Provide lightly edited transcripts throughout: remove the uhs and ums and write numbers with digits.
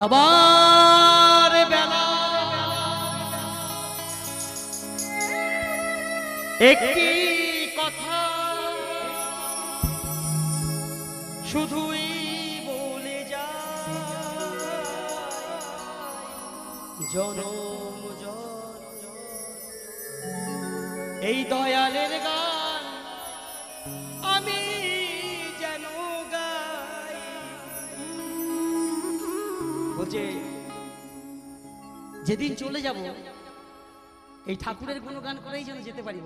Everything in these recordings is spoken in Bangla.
আবার বেলা একটি কথা শুধুই বলে যায় জনম জনম এই দয়ালের গান আমি যেন গাই। বলছে যেদিন চলে যাব এই ঠাকুরের গুণগান করেই যেন যেতে পারি।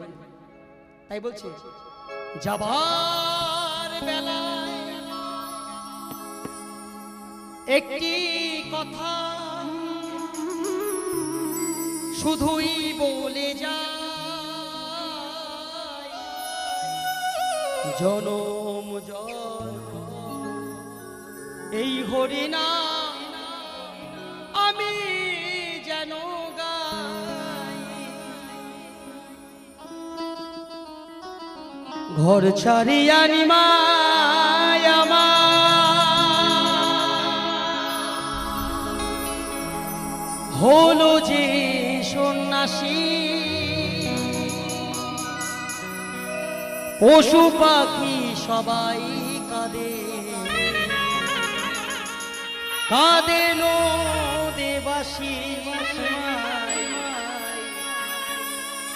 তাই বলছে যাবার বেলায় একটি কথা শুধুই বলে যায় জনম জনম এই হরিনাম আমি যেন গাই। ঘর ছাড়িয়া নিমায় আমার হলো যে সন্ন্যাসী, পশু পাখি সবাই কাঁদে কাঁদেন দেবাসী,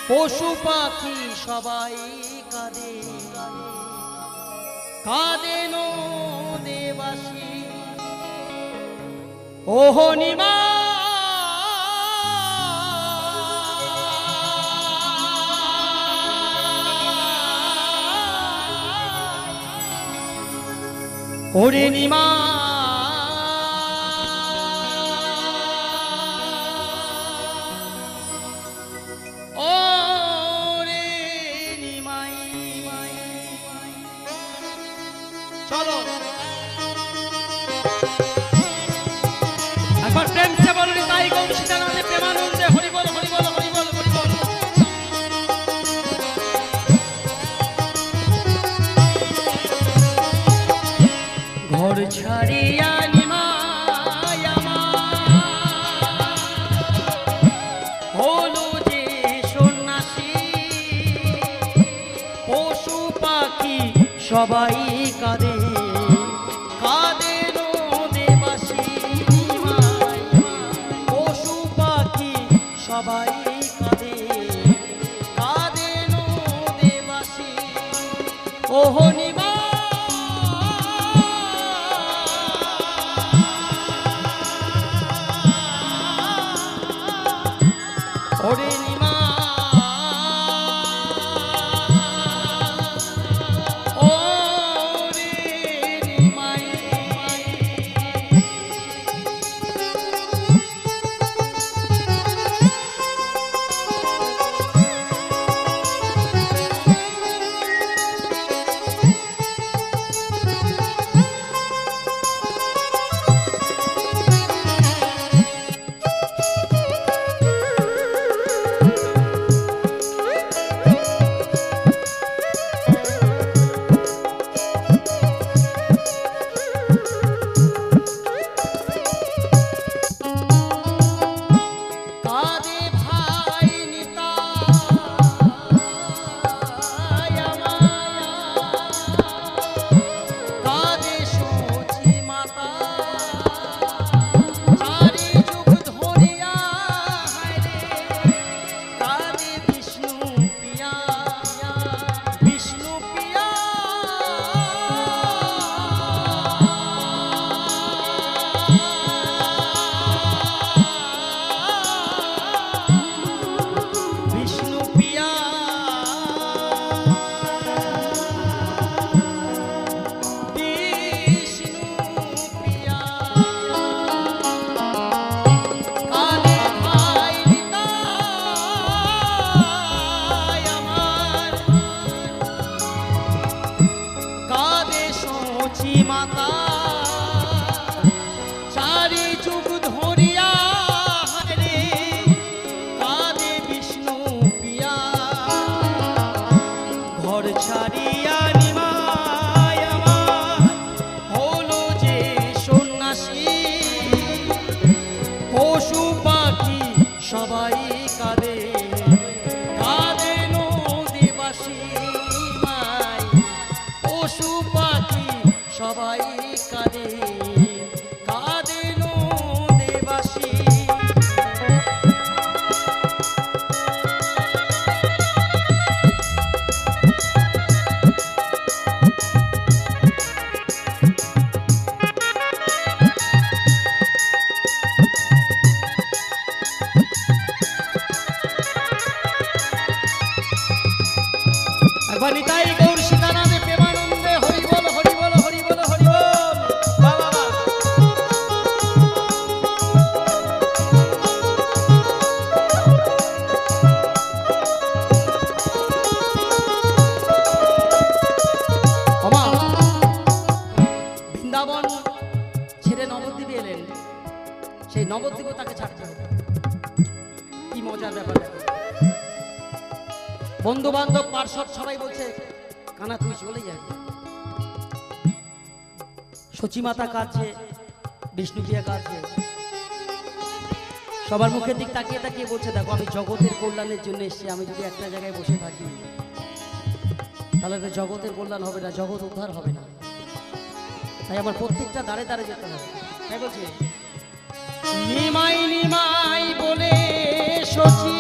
পশু পাখি সবাই কাঁদে কাঁদেন দেবাসী। ওহো নিমা ওরে নিমা ওরে নিমাই চলো একবার প্রেম সে বলনি তাই গো সীতানন্দে প্রেমানন্দে হরি বল হরি বল হরি বল হরি বল। ঘর ছাড়িয়া নিমাই আমার হলো যে সন্ন্যাসী, পশু পাখি সবাই কাঁদে কাঁদেন দেবাসী, পশু পাখি সবাই কাঁদে কাঁদেন দেবাসী। ওহো নিমা ওরে নিমা ওরে নিমাই পশু পাখি সবাই কাঁদে কাঁদে নদীবাসী মাই পশু পাখি সবাই কাঁদে কাঁদে নদীবাসী নিতাই গৌর সীতারামে প্রেমানন্দে হরি বল হরি বল হরি বল হরি বল বাবা বাবা বৃন্দাবন ছেড়ে নবদ্বীপে এলেন সেই নবদ্বীপও তাকে ছাড়তে হবে কি মজার ব্যাপার বন্ধু বান্ধব পার্শ্বদ সবাই বলছে কানা তুই চলে যাবি সচিমাতা কাঁদছে বিষ্ণুপ্রিয়া কাঁদছে সবার মুখের দিক তাকিয়ে তাকিয়ে বলছে দেখো আমি জগতের কল্যাণের জন্য এসেছি আমি যদি একটা জায়গায় বসে থাকি তাহলে তো জগতের কল্যাণ হবে না জগৎ উদ্ধার হবে না তাই আমার প্রত্যেকটা দাঁড়ে দাঁড়ে যেতে হবে তাই বলছে নিমাই নিমাই বলে সচি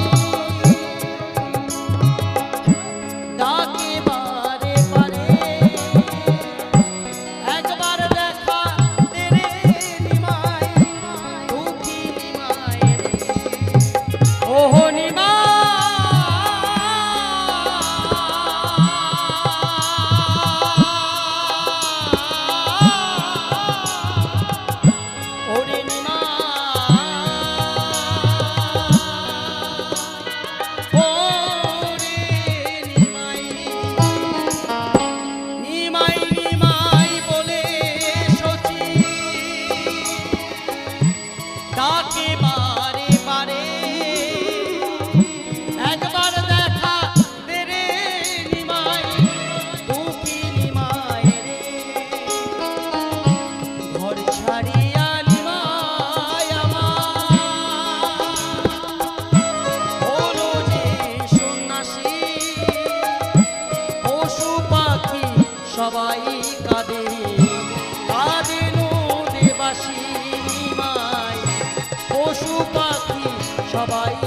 সবাই কাঁদে কাঁদে নদীবাসী মাই পশু পাখি সবাই